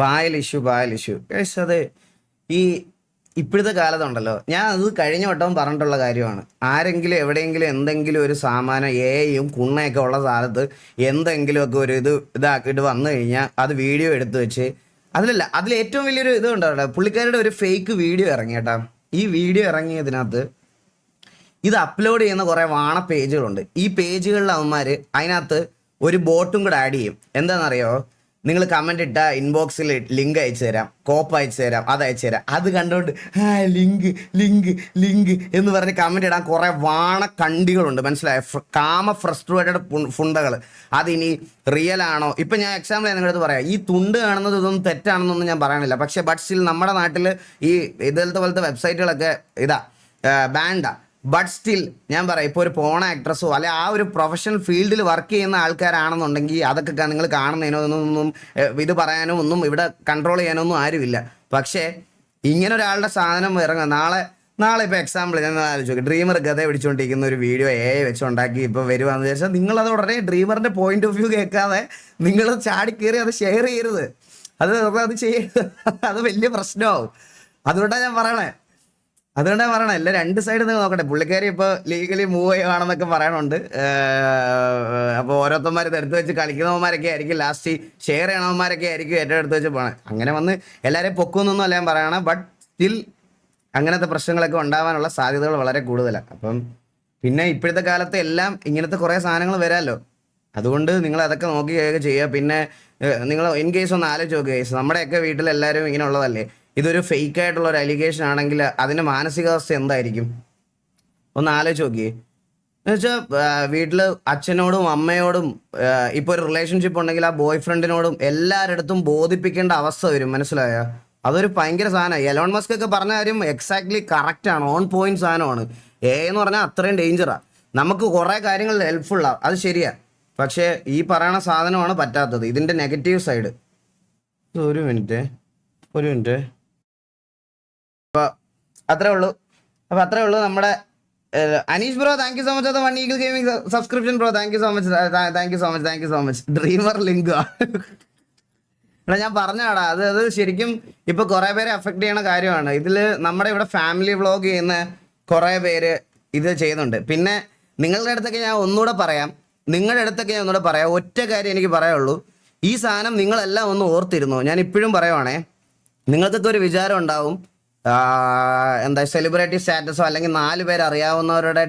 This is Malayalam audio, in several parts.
പായൽ ഇഷ്യൂ ഗൈസ്. അത് ഈ ഇപ്പോഴത്തെ കാലത്തുണ്ടല്ലോ, ഞാൻ അത് കഴിഞ്ഞ വട്ടവും പറഞ്ഞിട്ടുള്ള കാര്യമാണ്. ആരെങ്കിലും എവിടെയെങ്കിലും എന്തെങ്കിലും ഒരു സാമാനം എയും കുണ്ണയൊക്കെ ഉള്ള സ്ഥലത്ത് എന്തെങ്കിലുമൊക്കെ ഒരു ഇതാക്കിയിട്ട് വന്നു കഴിഞ്ഞാൽ അത് വീഡിയോ എടുത്തു വെച്ച് അതിൽ ഏറ്റവും വലിയൊരു ഇത് ഉണ്ടാവില്ല, പുള്ളിക്കാരുടെ ഒരു ഫേക്ക് വീഡിയോ ഇറങ്ങി കേട്ടാ. ഈ വീഡിയോ ഇറങ്ങിയതിനകത്ത് ഇത് അപ്ലോഡ് ചെയ്യുന്ന കുറേ വാണ പേജുകളുണ്ട്. ഈ പേജുകളിൽ അവന്മാർ അതിനകത്ത് ഒരു ബോട്ടും കൂടെ ആഡ് ചെയ്യും. എന്താണെന്നറിയോ? നിങ്ങൾ കമൻ്റ് ഇട്ട ഇൻബോക്സിൽ ലിങ്ക് അയച്ചു തരാം, കോപ്പ് അയച്ചു തരാം, അത് അയച്ചു തരാം. അത് കണ്ടുകൊണ്ട് ലിങ്ക് ലിങ്ക് ലിങ്ക് എന്ന് പറഞ്ഞ് കമൻ്റ് ഇടാൻ കുറേ വാണ കണ്ടികളുണ്ട്, മനസ്സിലായ? ഫ്രസ്ട്രേറ്റഡ് ഫുണ്ടകൾ. അതിനി റിയൽ ആണോ? ഇപ്പം ഞാൻ എക്സാമ്പിൾ നിങ്ങളടുത്ത് പറയാം. ഈ തുണ്ട് കാണുന്നത് ഇതൊന്നും തെറ്റാണെന്നൊന്നും ഞാൻ പറയണില്ല. പക്ഷേ ബട്ട് സ്റ്റിൽ നമ്മുടെ നാട്ടിൽ ഈ പോലത്തെ വെബ്സൈറ്റുകളൊക്കെ ബാൻഡാ. ബട്ട് സ്റ്റിൽ ഞാൻ പറയാം, ഇപ്പോൾ ഒരു പോണ ആക്ട്രസോ അല്ലെ ആ ഒരു പ്രൊഫഷണൽ ഫീൽഡിൽ വർക്ക് ചെയ്യുന്ന ആൾക്കാരാണെന്നുണ്ടെങ്കിൽ അതൊക്കെ നിങ്ങൾ കാണുന്നതിനൊന്നും ഇത് പറയാനോ ഒന്നും ഇവിടെ കൺട്രോൾ ചെയ്യാനൊന്നും ആരുമില്ല. പക്ഷേ ഇങ്ങനെ ഒരാളുടെ സാധനം ഇറങ്ങുക നാളെ ഇപ്പോൾ എക്സാമ്പിൾ ഞാൻ ആലോചിച്ചു, ഡ്രീമർ ഗത പിടിച്ചുകൊണ്ടിരിക്കുന്ന ഒരു വീഡിയോ വെച്ചുണ്ടാക്കി ഇപ്പോൾ വരുവാന്ന് വിചാരിച്ചാൽ നിങ്ങളത് ഉടനെ ഡ്രീമറിൻ്റെ പോയിന്റ് ഓഫ് വ്യൂ കേൾക്കാതെ നിങ്ങൾ ചാടിക്കേറി അത് ഷെയർ ചെയ്യരുത്. അത് ചെയ്യരുത്. അത് വലിയ പ്രശ്നമാവും. അതുകൊണ്ടാണ് ഞാൻ പറയണേ എല്ലാം രണ്ട് സൈഡ് നിങ്ങൾ നോക്കട്ടെ. പുള്ളിക്കാരി ഇപ്പോൾ ലീഗലി മൂവ് ചെയ്യുകയാണെന്നൊക്കെ പറയണുണ്ട്. അപ്പോൾ ഓരോരുത്തന്മാർ എടുത്ത് വെച്ച് കളിക്കുന്നവന്മാരൊക്കെ ആയിരിക്കും ലാസ്റ്റ് ഷെയർ ചെയ്യണവന്മാരൊക്കെ ആയിരിക്കും ഏറ്റവും എടുത്ത് വെച്ച് പോകണേ. അങ്ങനെ വന്ന് എല്ലാവരെയും പൊക്കുമെന്നൊന്നും അല്ല ഞാൻ പറയണം. ബട്ട് സ്റ്റിൽ അങ്ങനത്തെ പ്രശ്നങ്ങളൊക്കെ ഉണ്ടാവാനുള്ള സാധ്യതകൾ വളരെ കൂടുതലാണ്. അപ്പം പിന്നെ ഇപ്പോഴത്തെ കാലത്ത് എല്ലാം ഇങ്ങനത്തെ കുറേ സാധനങ്ങൾ വരാമല്ലോ. അതുകൊണ്ട് നിങ്ങൾ അതൊക്കെ നോക്കി ചെയ്യുക. പിന്നെ നിങ്ങൾ ഇൻ കേസ് ഒന്ന് ആലോചിച്ച് നോക്കുക കേസ്, നമ്മുടെയൊക്കെ വീട്ടിലെല്ലാവരും ഇങ്ങനെ ഉള്ളതല്ലേ. ഇതൊരു ഫേക്ക് ആയിട്ടുള്ള ഒരു അലിഗേഷൻ ആണെങ്കിൽ അതിൻ്റെ മാനസികാവസ്ഥ എന്തായിരിക്കും ഒന്ന് ആലോചിച്ച് നോക്കിയേ. എന്നുവെച്ചാൽ വീട്ടിൽ അച്ഛനോടും അമ്മയോടും ഇപ്പോൾ ഒരു റിലേഷൻഷിപ്പ് ഉണ്ടെങ്കിൽ ആ ബോയ് ഫ്രണ്ടിനോടും എല്ലാവരുടെ ബോധിപ്പിക്കേണ്ട അവസ്ഥ വരും, മനസ്സിലായ? അതൊരു ഭയങ്കര സാധനമാണ്. എലോൺ മസ്ക് ഒക്കെ പറഞ്ഞ കാര്യം എക്സാക്ട്ലി കറക്റ്റാണ്, ഓൺ പോയിന്റ് സാധനമാണ്. എന്ന് പറഞ്ഞാൽ അത്രയും ഡേഞ്ചറാണ്. നമുക്ക് കുറേ കാര്യങ്ങളിൽ ഹെൽപ്ഫുള്ളാണ്, അത് ശരിയാണ്. പക്ഷേ ഈ പറയുന്ന സാധനമാണ് പറ്റാത്തത്, ഇതിൻ്റെ നെഗറ്റീവ് സൈഡ്. ഒരു മിനിറ്റ് അപ്പോൾ അത്രേ ഉള്ളൂ. നമ്മുടെ Aneesh bro, thank you so much. അത് 1 Eagle Gaming subscription bro, thank you so much. Dreamer link എടാ ഞാൻ പറഞ്ഞാടാ, അത് ശരിക്കും ഇപ്പോൾ കുറേ പേരെ അഫക്റ്റ് ചെയ്യണ കാര്യമാണ്. ഇതിൽ നമ്മുടെ ഇവിടെ ഫാമിലി വ്ളോഗ് ചെയ്യുന്ന കുറേ പേര് ഇത് ചെയ്യുന്നുണ്ട്. പിന്നെ നിങ്ങളുടെ അടുത്തൊക്കെ ഞാൻ ഒന്നുകൂടെ പറയാം, ഒറ്റ കാര്യം എനിക്ക് പറയാനുള്ളൂ. ഈ സാധനം നിങ്ങളെല്ലാം ഒന്ന് ഓർത്തിരുന്നു. ഞാൻ ഇപ്പോഴും പറയുവാണേ, നിങ്ങൾക്കൊക്കെ ഒരു വിചാരം ഉണ്ടാവും, സെലിബ്രിറ്റി സ്റ്റാറ്റസോ അല്ലെങ്കിൽ 4 പേര് അറിയാവുന്നവരുടെ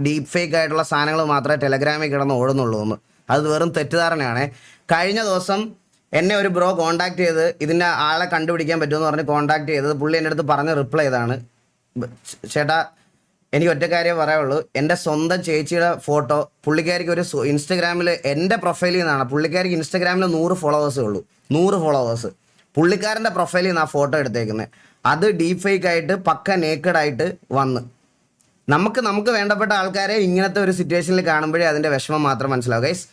ഡീപ്പ് ഫേക്ക് ആയിട്ടുള്ള സാധനങ്ങൾ മാത്രമേ ടെലഗ്രാമിൽ കിടന്ന് ഓടുന്നുള്ളൂ എന്ന്. അത് വെറും തെറ്റിദ്ധാരണയാണ്. കഴിഞ്ഞ ദിവസം എന്നെ ഒരു ബ്രോ കോൺടാക്ട് ചെയ്ത് ഇതിൻ്റെ ആളെ കണ്ടുപിടിക്കാൻ പറ്റുമെന്ന് പറഞ്ഞ് കോൺടാക്ട് ചെയ്തത്. പുള്ളി എൻ്റെ അടുത്ത് പറഞ്ഞ് റിപ്ലൈ ചെയ്താണ്, ചേട്ടാ എനിക്ക് ഒറ്റ കാര്യം പറയാനുള്ളൂ, എൻ്റെ സ്വന്തം ചേച്ചിയുടെ ഫോട്ടോ പുള്ളിക്കാരിക്ക് ഒരു ഇൻസ്റ്റഗ്രാമിൽ എൻ്റെ പ്രൊഫൈലിൽ നിന്നാണ്. പുള്ളിക്കാരിക്ക് ഇൻസ്റ്റഗ്രാമിൽ 100 ഫോളോവേഴ്സേ ഉള്ളൂ, 100 ഫോളോവേഴ്സ്. പുള്ളിക്കാരൻ്റെ പ്രൊഫൈലിൽ നിന്നാണ് ഫോട്ടോ എടുത്തേക്കുന്നത്. അത് ഡീപ്പ് ഫേക്ക് ആയിട്ട് പക്ക നേക്കഡായിട്ട് വന്ന് നമുക്ക് വേണ്ടപ്പെട്ട ആൾക്കാരെ ഇങ്ങനത്തെ ഒരു സിറ്റുവേഷനിൽ കാണുമ്പോഴേ അതിൻ്റെ വിഷമം മാത്രം മനസ്സിലാവും ഗൈസ്.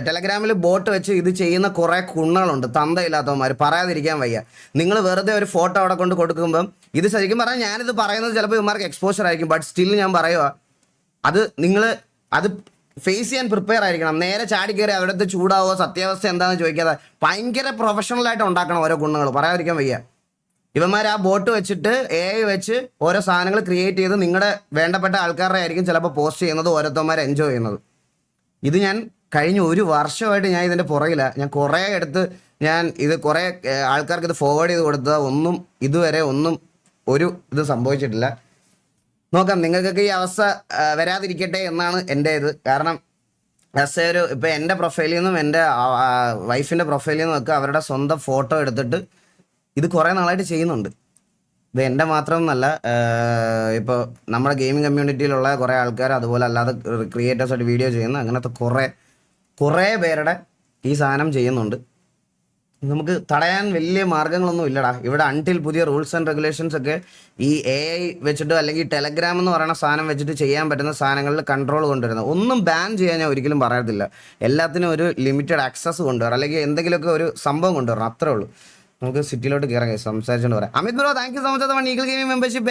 ടെലഗ്രാമിൽ ബോട്ട് വെച്ച് ഇത് ചെയ്യുന്ന കുറേ കുണ്ണകളുണ്ട്, തന്തയില്ലാത്തവന്മാർ, പറയാതിരിക്കാൻ വയ്യ. നിങ്ങൾ വെറുതെ ഒരു ഫോട്ടോ അവിടെ കൊണ്ട് കൊടുക്കുമ്പം ഇത് ശരിക്കും പറഞ്ഞാൽ ഞാനിത് പറയുന്നത് ചിലപ്പോൾ ഇവന്മാർക്ക് എക്സ്പോഷർ ആയിരിക്കും. ബട്ട് സ്റ്റിൽ ഞാൻ പറയുക, അത് ഫേസ് ചെയ്യാൻ പ്രിപ്പയർ ആയിരിക്കണം. നേരെ ചാടി കയറി അവിടുത്തെ ചൂടാവോ സത്യാവസ്ഥ എന്താണെന്ന് ചോദിക്കാതെ ഭയങ്കര പ്രൊഫഷണലായിട്ട് ഉണ്ടാക്കണം ഓരോ കുണ്ണുകൾ, പറയാതിരിക്കാൻ വയ്യ. ഇവന്മാർ ആ ബോട്ട് വെച്ചിട്ട് AI വെച്ച് ഓരോ സാധനങ്ങൾ ക്രിയേറ്റ് ചെയ്ത് നിങ്ങളുടെ വേണ്ടപ്പെട്ട ആൾക്കാരുടെ ആയിരിക്കും ചിലപ്പോൾ പോസ്റ്റ് ചെയ്യുന്നത്, ഓരോരുത്തന്മാർ എൻജോയ് ചെയ്യുന്നത്. ഇത് ഞാൻ കഴിഞ്ഞ 1 വർഷമായിട്ട് ഞാൻ ഇതിൻ്റെ പുറകിലാണ്. ഞാൻ കുറേ എടുത്ത് കുറേ ആൾക്കാർക്ക് ഇത് ഫോർവേഡ് ചെയ്ത് കൊടുത്തത് ഇതുവരെ ഒരു ഇത് സംഭവിച്ചിട്ടില്ല. നോക്കാം, നിങ്ങൾക്കൊക്കെ ഈ അവസ്ഥ വരാതിരിക്കട്ടെ എന്നാണ് എൻ്റെ ഇത്. കാരണം ഇപ്പം എൻ്റെ പ്രൊഫൈലിൽ നിന്നും എൻ്റെ വൈഫിൻ്റെ പ്രൊഫൈലിൽ നിന്നും ഒക്കെ അവരുടെ സ്വന്തം ഫോട്ടോ എടുത്തിട്ട് ഇത് കുറേ നാളായിട്ട് ചെയ്യുന്നുണ്ട്. ഇത് എൻ്റെ മാത്രമെന്നല്ല, ഇപ്പോൾ നമ്മുടെ ഗെയിമിംഗ് കമ്മ്യൂണിറ്റിയിലുള്ള കുറേ ആൾക്കാർ, അതുപോലെ അല്ലാതെ ക്രിയേറ്റേഴ്സായിട്ട് വീഡിയോ ചെയ്യുന്ന അങ്ങനത്തെ കുറേ പേരുടെ ഈ സാധനം ചെയ്യുന്നുണ്ട്. നമുക്ക് തടയാൻ വലിയ മാർഗ്ഗങ്ങളൊന്നും ഇല്ലടാ ഇവിടെ. അൺടിൽ പുതിയ റൂൾസ് ആൻഡ് റെഗുലേഷൻസ് ഒക്കെ ഈ AI വെച്ചിട്ടോ അല്ലെങ്കിൽ ടെലഗ്രാം എന്ന് പറയുന്ന സാധനം വെച്ചിട്ട് ചെയ്യാൻ പറ്റുന്ന സാധനങ്ങളിൽ കൺട്രോൾ കൊണ്ടുവരുന്നത്. ഒന്നും ബാൻ ചെയ്യാൻ ഞാൻ ഒരിക്കലും പറയത്തില്ല. എല്ലാത്തിനും ഒരു ലിമിറ്റഡ് ആക്സസ് കൊണ്ടുവരാം, അല്ലെങ്കിൽ എന്തെങ്കിലുമൊക്കെ ഒരു സംഭവം കൊണ്ടുവരണം, അത്രേ ഉള്ളൂ. നമുക്ക് സിറ്റിയിലോട്ട് കയറാം, സംസാരിച്ചുകൊണ്ട് പറയാം. Amit bro, thank you so much. 1 Eagle Gaming membership